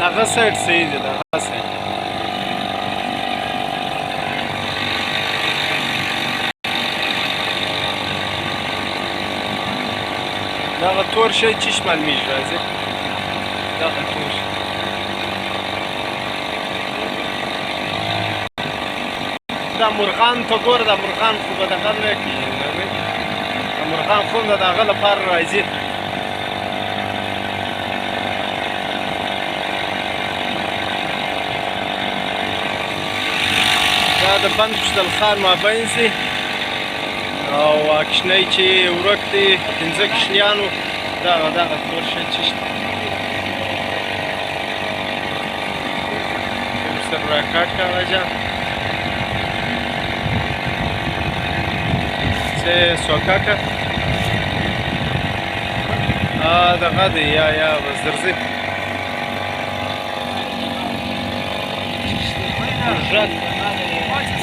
دغه سایډ صحیح دی دغه سایډ دغه تور شی چیش معلومیږي راځي دغه تور شی دا مرغان ته ګوره دا مرغان خو به دغه نه کېږي دا مرغان خو د هغه لپاره راځي دا د بند پشتلخان مابین سي او کشنۍ چې ورک دي پنځه کشنیانو دغه تور شی چې شته ورسره راکاټ کړه حاجیان څه سوکاکه دغه دی یا وزرځي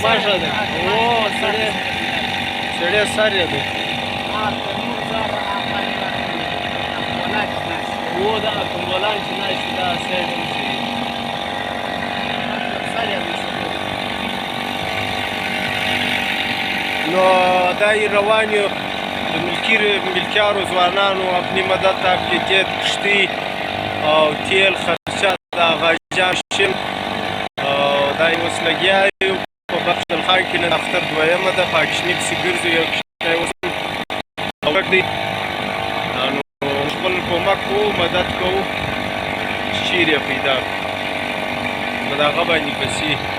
ماژه ده او سړی سر یې دی او دغه کمبولان چې ناشي دا سایډ هم چې سر یې نو دا یې روان یو د ملکیارو ځوانانو اپنی مدد ته اپلیکیت کښتۍ او تیل خرچه د غاجیان شم او دا یې اوس لګیا یو په بخشتلخان کې نن اختر دویمه ده په کشنۍ پسې ګرځو یو کشنی اوس ورک دی نو خپل کومک کوو مدد کوو چې چیرې پیدا کړو په دغه باندې بسي